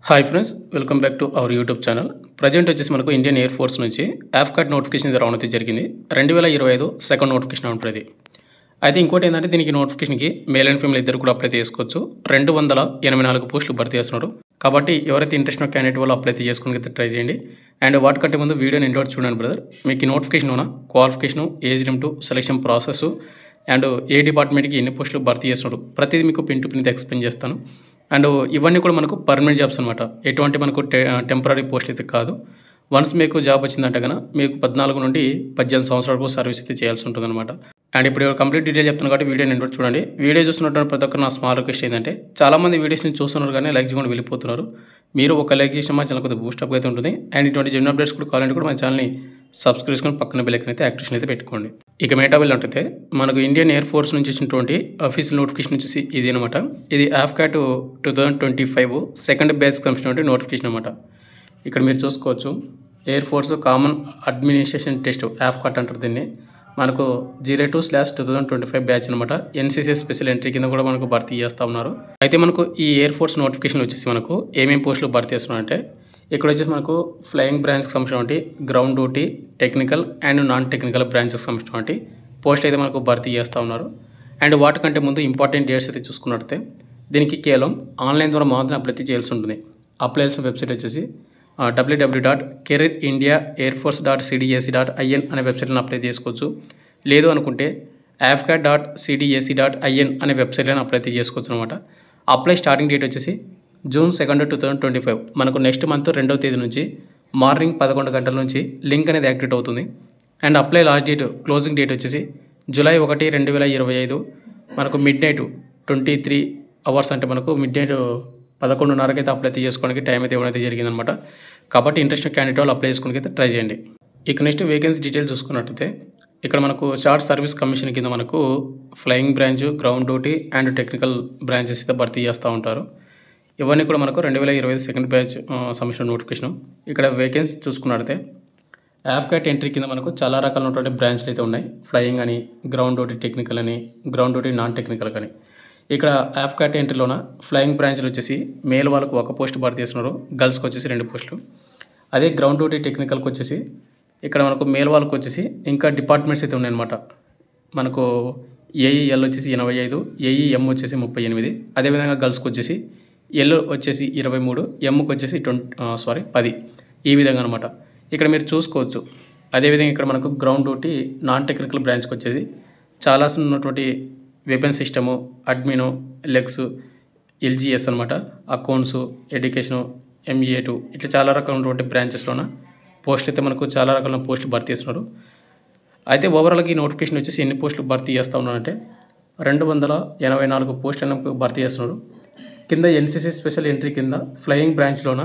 Hi friends, welcome back to our YouTube channel. Present వచ్చేసి మనకు Indian air force నుంచి ఆఫ్కాట్ notification ఇది రావడం అయితే జరిగింది. 2025 సెకండ్ నోటిఫికేషన్ ఉంటుంది. అయితే ఇంకోటి ఏంటంటే దీనికి నోటిఫికేషన్కి మేల్ అండ్ ఫీమేల్ ఇద్దరు కూడా అప్లై చేసుకోవచ్చు. 284 పోస్టులు భర్తీ చేస్తున్నారు. కాబట్టి ఎవరైతే ఇంట్రెస్ట్ ఉన్న క్యాండిడేట్ వాళ్ళు అప్లై చేసుకోవడానికి అయితే ట్రై చేయండి. అండ్ వాటికంటే ముందు వీడియోని ఎండ్ చూడండి బ్రదర్. మీకు ఈ నోటిఫికేషన్ ఉన్న qualification, age limit, selection process and ఏ డిపార్ట్మెంట్కి ఎన్ని పోస్టులు భర్తీ చేస్తున్నారు ప్రతిదీ మీకు పిన్ టు పిన్ ఎక్స్ప్లెయిన్ చేస్తాను. అండ్ ఇవన్నీ కూడా మనకు పర్మనెంట్ జాబ్స్ అనమాట. ఎటువంటి మనకు టెంపరీ పోస్ట్ అయితే కాదు. వన్స్ మీకు జాబ్ వచ్చిందంటే కనుక మీకు 14 నుండి 18 సంవత్సరాల వరకు సర్వీస్ అయితే చేయాల్సి ఉంటుంది అనమాట. అండ్ ఇప్పుడు కంప్లీట్ డీటెయిల్ చెప్తాను కాబట్టి వీడియో నేను చూడండి. వీడియో చూస్తున్నటువంటి ప్రతి ఒక్కరు నా స్మాల్ రిక్వెస్ట్ ఏంటంటే చాలామంది వీడియోస్ని చూస్తున్నారు కానీ లైక్ చేయకుండా వెళ్ళిపోతున్నారు. మీరు ఒక లైక్ చేసిన మా ఛానల్ కొద్దిగా బూస్టప్ అయితే ఉంటుంది. అండ్ ఇటువంటి జెన్యున్ అప్డేట్స్ కూడా కావాలంటే కూడా మన ఛానల్ని సబ్స్క్రైబ్ చేసుకొని పక్కన బెల్ ఐకాన్ అయితే యాక్టివేషన్ అయితే పెట్టుకోండి. ఇక మేటా బిల్ అంటే మనకు ఇండియన్ ఎయిర్ ఫోర్స్ నుంచి వచ్చినటువంటి అఫీషియల్ నోటిఫికేషన్ వచ్చేసి ఇది అనమాట. ఇది ఆఫ్కాట్ 2025 సెకండ్ బ్యాచ్ సంబంధించిన నోటిఫికేషన్ అనమాట. ఇక్కడ మీరు చూసుకోవచ్చు, air force common administration test AFCAT అంటారు దీన్ని. మనకు 02/2025 బ్యాచ్ అనమాట. ఎన్సీసీ స్పెషల్ ఎంట్రీ కింద కూడా మనకు భర్తీ చేస్తూ ఉన్నారు. అయితే మనకు ఈ ఎయిర్ ఫోర్స్ నోటిఫికేషన్ వచ్చేసి మనకు ఏమేమి పోస్టులు భర్తీ చేస్తున్నారంటే ఇక్కడ వచ్చేసి మనకు ఫ్లయింగ్ బ్రాంచ్కి సంబంధించినటువంటి ground duty, technical and non technical బ్రాంచెస్కి సంబంధించినటువంటి పోస్ట్ అయితే మనకు భర్తీ చేస్తూ ఉన్నారు. అండ్ వాటికంటే ముందు ఇంపార్టెంట్ డేట్స్ అయితే చూసుకున్నట్లయితే దీనికి కేవలం ఆన్లైన్ ద్వారా మాత్రమే అప్లై చేయాల్సి ఉంటుంది. అప్లై చేయాల్సిన వెబ్సైట్ వచ్చేసి www.careerindia.airforce.cdac.in అనే వెబ్సైట్లను అప్లై చేసుకోవచ్చు. లేదు అనుకుంటే afcat.cdac.in అనే వెబ్సైట్లను అప్లై చేసుకోవచ్చు అనమాట. అప్లై స్టార్టింగ్ డేట్ వచ్చేసి June 2, 2025 మనకు నెక్స్ట్ మంత్ 2వ తేదీ నుంచి మార్నింగ్ 11 గంటల నుంచి లింక్ అనేది యాక్టివేట్ అవుతుంది. And apply last date, closing date వచ్చేసి July 1, 2025 మనకు మిడ్ నైట్ 23 అవర్స్ అంటే మనకు మిడ్ నైట్ 11:30కి అయితే అప్లై చేసుకోవడానికి టైం అయితే ఇవ్వడం అయితే జరిగిందనమాట. కాబట్టి ఇంట్రెస్ట్ క్యాండిడేట్ వాళ్ళు అప్లై చేసుకోవడానికి అయితే ట్రై చేయండి. ఇక నెక్స్ట్ వేకెన్సీ డీటెయిల్స్ చూసుకున్నట్లయితే ఇక్కడ మనకు షార్ట్ సర్వీస్ కమిషన్ కింద మనకు flying branch, ground duty and technical branches అయితే భర్తీ చేస్తూ ఉంటారు. ఇవన్నీ కూడా మనకు 2025 సెకండ్ బ్యాచ్ సంబంధించిన నోటిఫికేషన్. ఇక్కడ వేకెన్సీ చూసుకున్నట్లయితే ఆఫ్కాట్ ఎంట్రీ కింద మనకు చాలా రకాలైనటువంటి బ్రాంచ్లు అయితే ఉన్నాయి. ఫ్లయింగ్ అని, గ్రౌండ్ డ్యూటీ టెక్నికల్ అని, గ్రౌండ్ డ్యూటీ నాన్ టెక్నికల్ అని. ఇక్కడ ఆఫ్కాట్ ఎంట్రీలోన ఫ్లయింగ్ బ్రాంచ్లు వచ్చేసి మేల్ వాళ్ళకు 1 పోస్ట్ భర్తీ చేస్తున్నారు, గర్ల్స్కి వచ్చేసి 2 పోస్టులు. అదే గ్రౌండ్ డ్యూటీ టెక్నికల్కి వచ్చేసి ఇక్కడ మనకు మేల్ వాళ్ళకు వచ్చేసి ఇంకా డిపార్ట్మెంట్స్ అయితే ఉన్నాయన్నమాట. మనకు ఏఈఎల్ వచ్చేసి 85, ఏఈఎం వచ్చేసి 38. అదేవిధంగా గర్ల్స్కి వచ్చేసి ఎల్ వచ్చేసి 23, ఎంకి వచ్చేసి 10 ఈ విధంగా అనమాట. ఇక్కడ మీరు చూసుకోవచ్చు. అదేవిధంగా ఇక్కడ మనకు గ్రౌండ్ డ్యూటీ నాన్ టెక్నికల్ బ్రాంచ్కి వచ్చేసి చాలా ఉన్నటువంటి వెపన్ సిస్టము, అడ్మిను, లెగ్స్, ఎల్జిఎస్ అనమాట, అకౌంట్స్, ఎడ్యుకేషను, MA2 ఇట్లా చాలా రకాలైనటువంటి బ్రాంచెస్లోన పోస్టులు అయితే మనకు చాలా రకాల పోస్టులు భర్తీ చేస్తున్నారు. అయితే ఓవరాల్గా ఈ నోటిఫికేషన్ వచ్చేసి ఎన్ని పోస్టులు భర్తీ చేస్తూ ఉన్నారంటే 284 పోస్టులను భర్తీ చేస్తున్నారు. కింద ఎన్సీసీ స్పెషల్ ఎంట్రీ కింద ఫ్లయింగ్ బ్రాంచ్లోన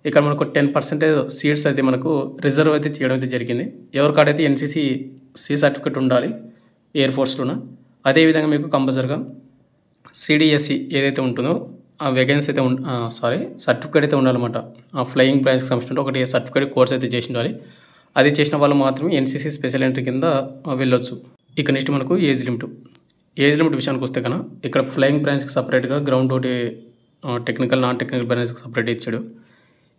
ఇక్కడ మనకు 10% సీట్స్ అయితే మనకు రిజర్వ్ అయితే చేయడం అయితే జరిగింది. ఎవరికాడైతే ఎన్సీసీ సర్టిఫికేట్ ఉండాలి ఎయిర్ ఫోర్స్లోన. అదేవిధంగా మీకు కంపల్సరిగా సిడిఎస్సి ఏదైతే ఉంటుందో ఆ వేకెన్సీ అయితే సర్టిఫికేట్ అయితే ఉండాలన్నమాట. ఆ ఫ్లయింగ్ బ్రాంచ్కి సంబంధించిన ఒకటి సర్టిఫికేట్ కోర్స్ అయితే చేసి ఉండాలి. అది చేసిన వాళ్ళు మాత్రమే ఎన్సీసీ స్పెషల్ ఎంట్రీ కింద వెళ్ళొచ్చు. ఇక నెక్స్ట్ మనకు ఏజ్ లిమిట్ విషయానికి వస్తే కన్నా ఇక్కడ ఫ్లయింగ్ బ్రాంచ్కి సపరేట్గా, ground duty technical, non technical బ్రాంచ్కి సపరేట్ ఇచ్చాడు.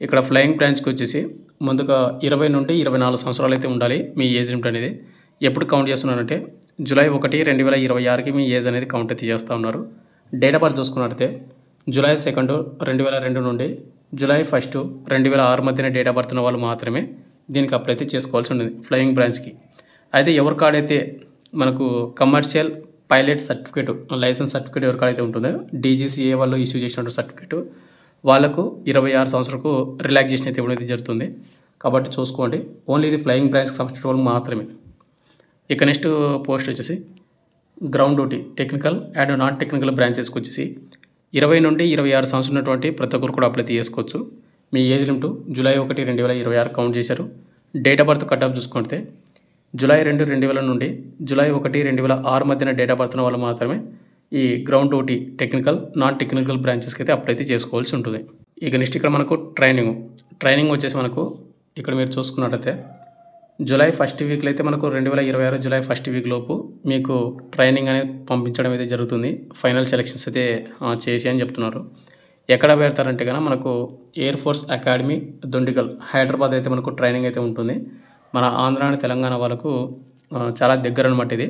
ఇక్కడ ఫ్లయింగ్ బ్రాంచ్కి వచ్చేసి ముందుగా 20 నుండి 24 సంవత్సరాలు అయితే ఉండాలి మీ ఏజ్ లిమిట్ అనేది. ఎప్పుడు కౌంట్ చేస్తున్నారంటే July 1, 2026కి మీ ఏజ్ అనేది కౌంట్ అయితే చేస్తూ ఉన్నారు. డేట్ ఆఫ్ బర్త్ చూసుకున్నట్లయితే July 2, 2002 నుండి July 1, 2006 మధ్యన డేట్ ఆఫ్ బర్త్ ఉన్న వాళ్ళు మాత్రమే దీనికి అప్లై అయితే చేసుకోవాల్సి ఉంటుంది ఫ్లయింగ్ బ్రాంచ్కి. అయితే ఎవరి కాడైతే మనకు commercial pilot certificate, licence certificate ఎవరికాడైతే ఉంటుందో DGCA వాళ్ళు ఇష్యూ చేసినటువంటి సర్టిఫికేట్ వాళ్ళకు 26 సంవత్సరాలకు రిలాక్సేషన్ అయితే ఇవ్వడం జరుగుతుంది. కాబట్టి చూసుకోండి, ఓన్లీ ఇది ఫ్లయింగ్ బ్రాంచ్కి సంబంధించిన వాళ్ళు మాత్రమే. ఇక నెక్స్ట్ పోస్ట్ వచ్చేసి ground duty technical and non technical బ్రాంచెస్కి వచ్చేసి 20 నుండి 26 సంవత్సరం ఉన్నటువంటి ప్రతి ఒక్కరు కూడా అప్లై చేసుకోవచ్చు. మీ ఏజ్ లిమిట్ July 1, 2026 కౌంట్ చేశారు. Date of birth cut off చూసుకుంటే July 2, 2000 నుండి July 1, 2006 మధ్యన డేట్ ఆఫ్ బర్త్ ఉన్న వాళ్ళు మాత్రమే ఈ ground duty technical, non technical బ్రాంచెస్కి అయితే అప్లై అయితే చేసుకోవాల్సి ఉంటుంది. ఇక నెక్స్ట్ ఇక్కడ మనకు ట్రైనింగ్ వచ్చేసి మనకు ఇక్కడ మీరు చూసుకున్నట్లయితే July 1st వీక్లో అయితే మనకు 2026 July 1st వీక్ లోపు మీకు ట్రైనింగ్ అనేది పంపించడం అయితే జరుగుతుంది. ఫైనల్ సెలెక్షన్స్ అయితే చేసి అని చెప్తున్నారు. ఎక్కడ పెడతారంటే కనుక మనకు air force academy Dundigal Hyderabad అయితే మనకు ట్రైనింగ్ అయితే ఉంటుంది. మన ఆంధ్ర అండ్ తెలంగాణ వాళ్ళకు చాలా దగ్గర అనమాట ఇది.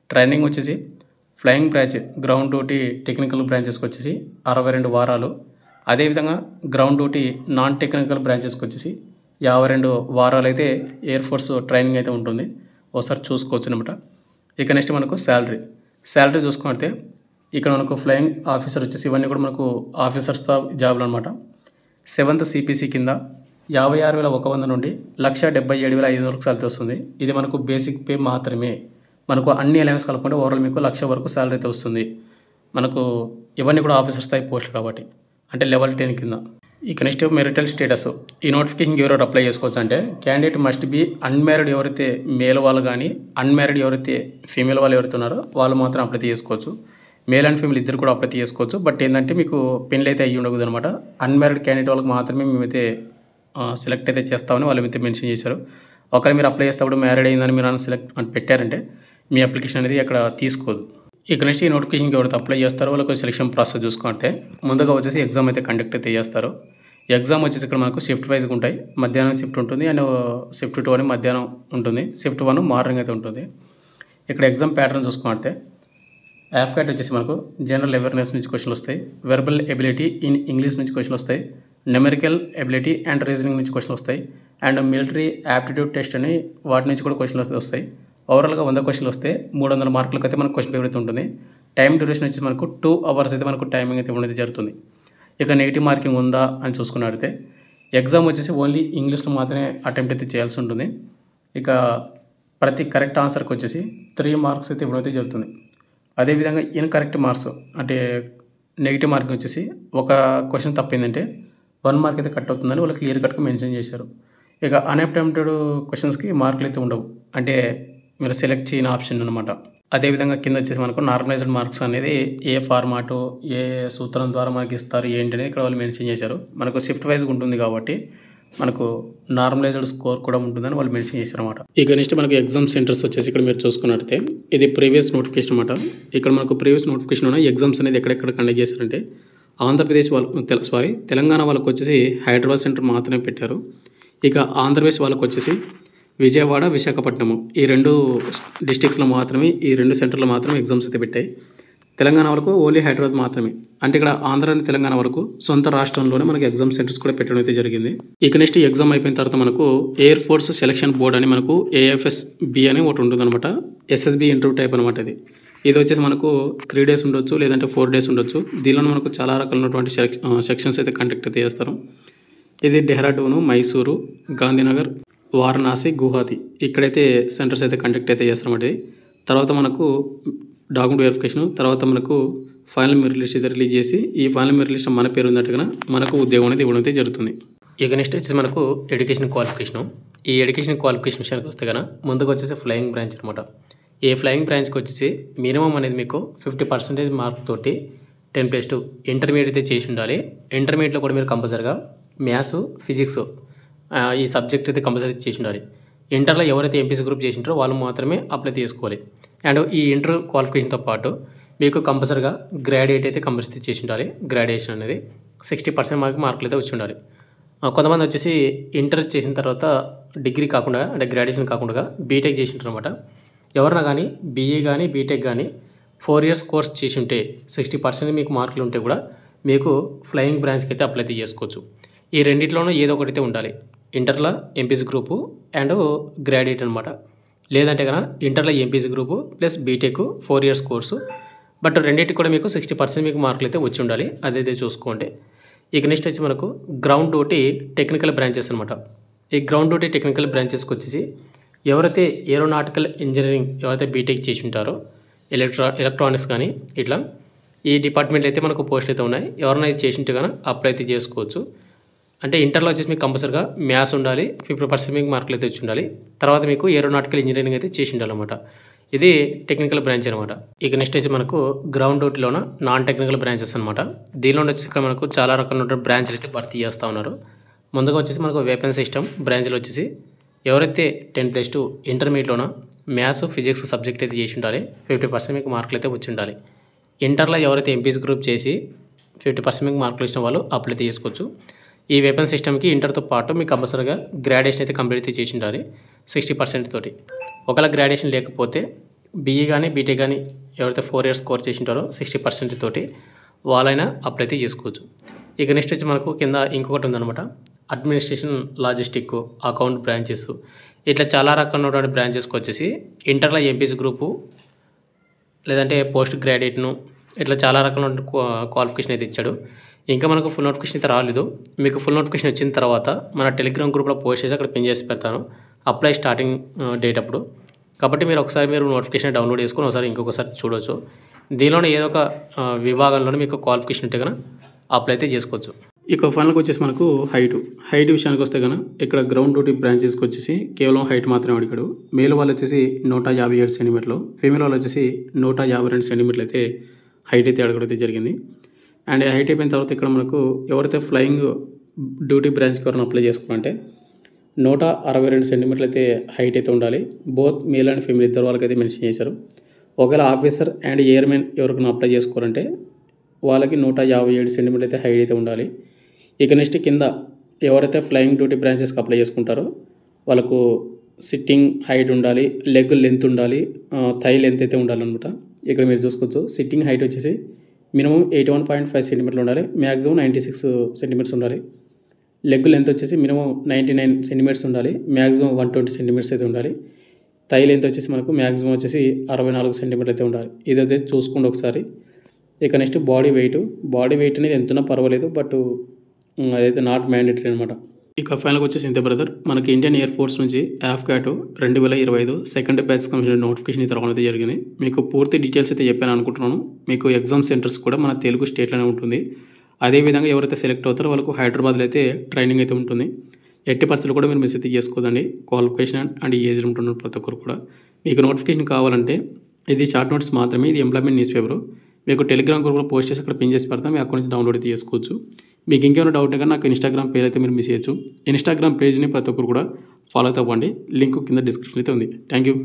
ట్రైనింగ్ వచ్చేసి flying branch ground duty technical బ్రాంచెస్కి వచ్చేసి 62 వారాలు. అదేవిధంగా గ్రౌండ్ డ్యూటీ నాన్ టెక్నికల్ బ్రాంచెస్కి వచ్చేసి 52 వారాలు అయితే ఎయిర్ ఫోర్స్ ట్రైనింగ్ అయితే ఉంటుంది. ఒకసారి చూసుకోవచ్చు అనమాట. ఇక నెక్స్ట్ మనకు శాలరీ చూసుకుంటే ఇక్కడ మనకు ఫ్లయింగ్ ఆఫీసర్ వచ్చేసి ఇవన్నీ కూడా మనకు ఆఫీసర్స్ జాబ్లు అనమాట. 7th CPC కింద 56,100 నుండి 1,77,500 శాలరీ వస్తుంది. ఇది మనకు బేసిక్ పే మాత్రమే. మనకు అన్ని అలవెన్స్ కలుపుకుంటే ఓవరాల్ మీకు 1,00,000 వరకు శాలరీ అయితే వస్తుంది. మనకు ఇవన్నీ కూడా ఆఫీసర్ స్థాయి పోస్టులు కాబట్టి, అంటే లెవెల్ 10 కింద. ఇక నెక్స్ట్ మెరిటల్ స్టేటస్. ఈ నోటిఫికేషన్కి ఎవరెవరు అప్లై చేసుకోవచ్చు అంటే క్యాండిడేట్ మస్ట్ బి అన్మ్యారీడ్, ఎవరైతే మేల్ వాళ్ళు కానీ అన్మ్యారీడ్ ఎవరైతే ఫీమేల్ వాళ్ళు ఎవరైతే ఉన్నారో వాళ్ళు మాత్రం అప్లై చేసుకోవచ్చు. మేల్ అండ్ ఫీమేల్ ఇద్దరు కూడా అప్లై చేసుకోవచ్చు. బట్ ఏంటంటే మీకు పెళ్ళి అయితే అయ్యి ఉండకూడదు అనమాట. అన్మ్యారీడ్ క్యాండిడేట్ వాళ్ళకి మాత్రమే మేమైతే సెలెక్ట్ అయితే చేస్తామని వాళ్ళు అయితే మెన్షన్ చేశారు. ఒకవేళ మీరు అప్లై చేసేటప్పుడు మ్యారీడ్ అయిందని మీరు సెలెక్ట్ అని పెట్టారంటే మీ అప్లికేషన్ అనేది అక్కడ తీసుకోదు. ఇక నెక్స్ట్ ఈ నోటిఫికేషన్కి ఎవరైతే అప్లై చేస్తారో వాళ్ళకి సెలక్షన్ ప్రాసెస్ చూసుకుంటే ముందుగా వచ్చేసి ఎగ్జామ్ అయితే కండక్ట్ అయితే చేస్తారు. ఎగ్జామ్ వచ్చేసి ఇక్కడ మనకు షిఫ్ట్ వైజ్గా ఉంటాయి. మధ్యాహ్నం షిఫ్ట్ ఉంటుంది అండ్ షిఫ్ట్ 2 అని మధ్యాహ్నం ఉంటుంది. షిఫ్ట్ 1 మార్నింగ్ అయితే ఉంటుంది. ఇక్కడ ఎగ్జామ్ ప్యాటర్న్ చూసుకుంటే యాఫ్కాట్ వచ్చేసి మనకు జనరల్ అవేర్నెస్ నుంచి క్వశ్చన్లు వస్తాయి. వెర్బల్ ఎబిలిటీ ఇన్ ఇంగ్లీష్ నుంచి క్వశ్చన్లు వస్తాయి. న్యూమెరికల్ ఎబిలిటీ అండ్ రీజనింగ్ నుంచి క్వశ్చన్లు వస్తాయి. అండ్ మిలిటరీ యాప్టిట్యూడ్ టెస్ట్ అని వాటి నుంచి కూడా క్వశ్చన్లు వస్తాయి. ఓవరాల్గా 100 క్వశ్చన్లు వస్తే 300 మార్కులకు అయితే మనకు క్వశ్చన్ పేపర్ అయితే ఉంటుంది. టైం డ్యూరేషన్ వచ్చేసి మనకు 2 అవర్స్ అయితే మనకు టైమింగ్ అయితే ఉండేది జరుగుతుంది. ఇక నెగిటివ్ మార్కింగ్ ఉందా అని చూసుకున్నట్లయితే ఎగ్జామ్ వచ్చేసి ఓన్లీ ఇంగ్లీష్లో మాత్రమే అటెంప్ట్ అయితే చేయాల్సి ఉంటుంది. ఇక ప్రతి కరెక్ట్ ఆన్సర్కి వచ్చేసి 3 మార్క్స్ అయితే ఇవ్వడం అయితే జరుగుతుంది. అదేవిధంగా ఇన్కరెక్ట్ మార్క్స్ అంటే నెగిటివ్ మార్కింగ్ వచ్చేసి ఒక క్వశ్చన్ తప్పిందంటే 1 మార్క్ అయితే కట్ అవుతుందని వాళ్ళు క్లియర్ కట్గా మెన్షన్ చేశారు. ఇక అన్అటెంప్టెడ్ క్వశ్చన్స్కి మార్కులు అయితే ఉండవు, అంటే మీరు సెలెక్ట్ చేయని ఆప్షన్ అనమాట. అదేవిధంగా కింద వచ్చేసి మనకు నార్మలైజ్డ్ మార్క్స్ అనేది ఏ ఫార్మాటు ఏ సూత్రం ద్వారా మనకి ఇస్తారు ఏంటి అనేది ఇక్కడ వాళ్ళు మెన్షన్ చేశారు. మనకు షిఫ్ట్ వైజ్గా ఉంటుంది కాబట్టి మనకు నార్మలైజ్డ్ స్కోర్ కూడా ఉంటుందని వాళ్ళు మెన్షన్ చేశారు అనమాట. ఇక నెక్స్ట్ మనకు ఎగ్జామ్ సెంటర్స్ వచ్చేసి ఇక్కడ మీరు చూసుకున్నట్లయితే ఇది ప్రీవియస్ నోటిఫికేషన్ అనమాట. ఇక్కడ మనకు ప్రీవియస్ నోటిఫికేషన్ ఉన్న ఎగ్జామ్స్ అనేది ఎక్కడెక్కడ కండక్ట్ చేశారంటే ఆంధ్రప్రదేశ్ వాళ్ళు తెలంగాణ వాళ్ళకు వచ్చేసి హైదరాబాద్ సెంటర్ మాత్రమే పెట్టారు. ఇక ఆంధ్రప్రదేశ్ వాళ్ళకు వచ్చేసి విజయవాడ, విశాఖపట్నము ఈ 2 డిస్ట్రిక్ట్స్లో మాత్రమే, ఈ 2 సెంటర్లో మాత్రమే ఎగ్జామ్స్ అయితే పెట్టాయి. తెలంగాణ వరకు ఓన్లీ హైదరాబాద్ మాత్రమే. అంటే ఇక్కడ ఆంధ్ర అండ్ తెలంగాణ వరకు సొంత రాష్ట్రంలోనే మనకి ఎగ్జామ్ సెంటర్స్ కూడా పెట్టడం అయితే జరిగింది. ఇక నెక్స్ట్ ఎగ్జామ్ అయిపోయిన తర్వాత మనకు ఎయిర్ ఫోర్స్ సెలక్షన్ బోర్డ్ అని మనకు AFSB అని ఒకటి ఉంటుంది అనమాట. SSB ఇంటర్వ్యూ టైప్ అనమాట. ఇది వచ్చేసి మనకు 3 days ఉండొచ్చు, లేదంటే 4 days ఉండొచ్చు. దీనిలో మనకు చాలా రకాలైనటువంటి సెక్షన్స్ అయితే కండక్ట్ అయితే చేస్తారు. ఇది డెహ్రాడూను, మైసూరు, గాంధీనగర్, వారణాసి, గువాహతి ఇక్కడైతే సెంటర్స్ అయితే కండక్ట్ అయితే చేస్తారన్నమాట. తర్వాత మనకు డాక్యుమెంట్ వెరిఫికేషన్, తర్వాత మనకు ఫైనల్ మెరిట్ లిస్ట్ అయితే రిలీజ్ చేసి ఈ ఫైనల్ మెరిట్ లిస్ట్ మన పేరు ఉన్నట్టుగా మనకు ఉద్యోగం అనేది ఇవ్వడం అయితే జరుగుతుంది. ఇక నెక్స్ట్ వచ్చేసి మనకు ఎడ్యుకేషన్ క్వాలిఫికేషన్. ఈ ఎడ్యుకేషన్ క్వాలిఫికేషన్ విషయానికి వస్తే కనుక ముందుకు వచ్చేసి ఫ్లయింగ్ బ్రాంచ్ అనమాట. ఈ ఫ్లయింగ్ బ్రాంచ్కి వచ్చేసి మినిమం అనేది మీకు 50% మార్క్ తోటి 10+2 ఇంటర్మీడియట్ అయితే చేసి ఉండాలి. ఇంటర్మీడియట్లో కూడా మీరు కంపల్సరీగా మ్యాథ్స్, ఫిజిక్స్ ఈ సబ్జెక్ట్ అయితే కంపల్సరీ చేసి ఉండాలి. ఇంటర్లో ఎవరైతే ఎంపీసీ గ్రూప్ చేసింటారో వాళ్ళు మాత్రమే అప్లై చేసుకోవాలి. అండ్ ఈ ఇంటర్ క్వాలిఫికేషన్తో పాటు మీకు కంపల్సరీగా గ్రాడ్యుయేట్ అయితే కంపల్సరీ చేసి ఉండాలి. గ్రాడ్యుయేషన్ అనేది 60% మార్కులు అయితే వచ్చి ఉండాలి. కొంతమంది వచ్చేసి ఇంటర్ చేసిన తర్వాత డిగ్రీ కాకుండా అంటే గ్రాడ్యుయేషన్ కాకుండా బీటెక్ చేసి ఉంటారు అనమాట. ఎవరైనా కానీ బీఏ కానీ బీటెక్ కానీ 4 years కోర్స్ చేసి ఉంటే 60% మీకు మార్కులు ఉంటే కూడా మీకు ఫ్లయింగ్ బ్రాంచ్కి అయితే అప్లై చేసుకోవచ్చు. ఈ రెండిట్లోనూ ఏదో ఒకటి ఉండాలి. ఇంటర్లో ఎంపీసీ గ్రూపు అండ్ గ్రాడ్యుయేట్ అనమాట. లేదంటే కనుక ఇంటర్లో MPC group plus BTech 4 years course. But రెండింటికి కూడా మీకు 60% మీకు మార్కులు అయితే వచ్చి ఉండాలి. అదైతే చూసుకోండి. ఇక నెక్స్ట్ వచ్చి మనకు గ్రౌండ్ డ్యూటీ టెక్నికల్ బ్రాంచెస్ అనమాట. ఈ గ్రౌండ్ డ్యూటీ టెక్నికల్ బ్రాంచెస్కి వచ్చేసి ఎవరైతే ఏరోనాటికల్ ఇంజనీరింగ్ ఎవరైతే బీటెక్ చేసి ఉంటారో ఎలక్ట్రానిక్స్ కానీ ఇట్లా ఈ డిపార్ట్మెంట్ అయితే మనకు పోస్టులు అయితే ఉన్నాయి. ఎవరైనా ఇది చేసి ఉంటే కనుక అప్లై అయితే చేసుకోవచ్చు. అంటే ఇంటర్లో వచ్చేసి మీకు కంపల్సరీగా మ్యాథ్స్ ఉండాలి, 50% మీకు మార్కులు అయితే వచ్చి ఉండాలి. తర్వాత మీకు ఏరోనాటికల్ ఇంజనీరింగ్ అయితే చేసి ఉండాలన్నమాట. ఇది టెక్నికల్ బ్రాంచ్ అనమాట. ఇక నెక్స్ట్ వచ్చి మనకు గ్రౌండ్ డ్యూటీలోన నాన్ టెక్నికల్ బ్రాంచెస్ అనమాట. దీనిలో వచ్చేసి ఇక్కడ మనకు చాలా రకాల బ్రాంచ్లు అయితే భర్తీ చేస్తూ ఉన్నారు. ముందుగా వచ్చేసి మనకు వెపన్ సిస్టమ్ బ్రాంచ్లో వచ్చేసి ఎవరైతే 10+2 ఇంటర్మీడియట్లోన మ్యాథ్స్, ఫిజిక్స్ సబ్జెక్ట్ అయితే చేసి ఉండాలి. 50% మీకు మార్కులు అయితే వచ్చి ఉండాలి. ఇంటర్లో ఎవరైతే ఎంపీసీ గ్రూప్ చేసి 50% మీకు మార్కులు ఇచ్చిన వాళ్ళు అప్లై అయితే చేసుకోవచ్చు. ఈ వెపన్ సిస్టమ్‌కి ఇంటర్‌తో పాటు మీకు కంపల్సరీగా గ్రాడ్యుయేషన్ అయితే కంప్లీట్ అయితే చేసి ఉండాలి 60% తోటి. ఒకవేళ గ్రాడ్యుయేషన్ లేకపోతే బీఈ గానీ, బీటెక్ గానీ ఎవరైతే 4 ఇయర్స్ కోర్స్ చేసి ఉంటారో 60% తోటి వాళ్ళైనా అప్లై అయితే చేసుకోవచ్చు. ఇక నెక్స్ట్ వచ్చి మనకు కింద ఇంకొకటి ఉందన్నమాట. అడ్మినిస్ట్రేషన్, లాజిస్టిక్, అకౌంట్ బ్రాంచెస్ ఇట్లా చాలా రకాలైనటువంటి బ్రాంచెస్‌కి వచ్చేసి ఇంటర్‌లో ఎంపీసీ గ్రూపు లేదంటే పోస్ట్ గ్రాడ్యుయేట్‌ను ఇట్లా చాలా రకాలైన క్వాలిఫికేషన్ అయితే ఇచ్చాడు. ఇంకా మనకు ఫుల్ నోటిఫికేషన్ అయితే రాలేదు. మీకు ఫుల్ నోటిఫికేషన్ వచ్చిన తర్వాత మన టెలిగ్రామ్ గ్రూప్‌లో పోస్ట్ చేసి అక్కడ పిన్ చేసి పెడతాను. అప్లై స్టార్టింగ్ డేట్ అప్పుడు. కాబట్టి మీరు నోటిఫికేషన్ డౌన్లోడ్ చేసుకొని ఒకసారి ఇంకొకసారి చూడొచ్చు. దీనిలోనే ఏదో ఒక విభాగంలోనే మీకు క్వాలిఫికేషన్ ఉంటే గన అప్లై అయితే చేసుకోవచ్చు. ఇక ఫైనల్‌గా వచ్చేసి మనకు హైట్ విషయానికి వస్తే గన ఇక్కడ గ్రౌండ్ డ్యూటీ బ్రాంచెస్‌కి వచ్చేసి కేవలం హైట్ మాత్రమే అడిగాడు. మేల్ వాళ్ళు వచ్చేసి 157 సెంటీమీటర్లు, ఫీమేల్ వాళ్ళు వచ్చేసి 152 సెంటీమీటర్లు అయితే హైట్ అయితే అడగడం అయితే జరిగింది. అండ్ హైట్ అయిపోయిన తర్వాత ఇక్కడ మనకు ఎవరైతే ఫ్లయింగ్ డ్యూటీ బ్రాంచ్కి ఎవరైనా అప్లై చేసుకోవాలంటే 162 సెంటీమీటర్లు అయితే హైట్ అయితే ఉండాలి. బోత్ మేల్ అండ్ ఫీమేల్ ఇద్దరు వాళ్ళకైతే మెన్షన్ చేశారు. ఒకవేళ ఆఫీసర్ అండ్ ఎయిర్మెన్ ఎవరికైనా అప్లై చేసుకోవాలంటే వాళ్ళకి 157 సెంటీమీటర్లు అయితే హైట్ అయితే ఉండాలి. ఇక నెక్స్ట్ కింద ఎవరైతే ఫ్లయింగ్ డ్యూటీ బ్రాంచెస్కి అప్లై చేసుకుంటారో వాళ్ళకు సిట్టింగ్ హైట్ ఉండాలి, లెగ్ లెంత్ ఉండాలి, థై లెంత్ అయితే ఉండాలన్నమాట. ఇక్కడ మీరు చూసుకోవచ్చు. సిట్టింగ్ హైట్ వచ్చేసి మినిమం 81.5 సెంటీమీటర్లు ఉండాలి, మ్యాక్సిమం 96 సెంటీమీటర్స్ ఉండాలి. లెగ్ లెంత్ వచ్చేసి మినిమం 99 సెంటీమీటర్స్ ఉండాలి, మ్యాక్సిమం 120 సెంటీమీటర్స్ అయితే ఉండాలి. థై లెంత్ వచ్చేసి మనకు మ్యాక్సిమం వచ్చేసి 64 సెంటీమీటర్లు అయితే ఉండాలి. ఇదైతే చూసుకోండి ఒకసారి. ఇక నెక్స్ట్ బాడీ వెయిట్ అనేది ఎంతున్నా పర్వాలేదు, బట్ అదైతే నాట్ మ్యాండేటరీ అనమాట. ఇక ఫైనల్గా వచ్చేసి ఇంతే బ్రదర్. మనకి ఇండియన్ ఎయిర్ ఫోర్స్ నుంచి AFCAT 2025 second batch commission notification అయితే రావడం అయితే జరిగింది. మీకు పూర్తి డీటెయిల్స్ అయితే చెప్పాను అనుకుంటున్నాను. మీకు ఎగ్జామ్ సెంటర్స్ కూడా మన తెలుగు స్టేట్లోనే ఉంటుంది. అదేవిధంగా ఎవరైతే సెలెక్ట్ అవుతారో వాళ్ళకు హైదరాబాద్లో అయితే ట్రైనింగ్ అయితే ఉంటుంది. ఎట్టి పరిస్థితులు కూడా మీరు మిస్ అయితే చేసుకోదండి. క్వాలిఫికేషన్ అండ్ ఏజ్ ఉంటున్నారు ప్రతి ఒక్కరు కూడా. మీకు నోటిఫికేషన్ కావాలంటే ఇది షార్ట్ నోట్స్ మాత్రమే, ఇది ఎంప్లాయ్మెంట్ న్యూస్ పేపర్. మీకు టెలిగ్రామ్ గ్రూప్లో పోస్ట్ చేసి అక్కడ పిన్ చేసి పెడతాం, మీ అకౌంట్ నుంచి డౌన్లోడ్ అయితే చేసుకోవచ్చు. మీకు ఇంకేమైనా డౌట్ కానీ నాకు ఇన్స్టాగ్రామ్ పేజ్ అయితే మీరు మిస్ చేయొచ్చు. ఇన్స్టాగ్రామ్ పేజ్ని ప్రతి ఒక్కరు కూడా ఫాలో అయితే అవ్వండి. లింక్ కింద డిస్క్రిప్షన్ అయితే ఉంది. Thank you.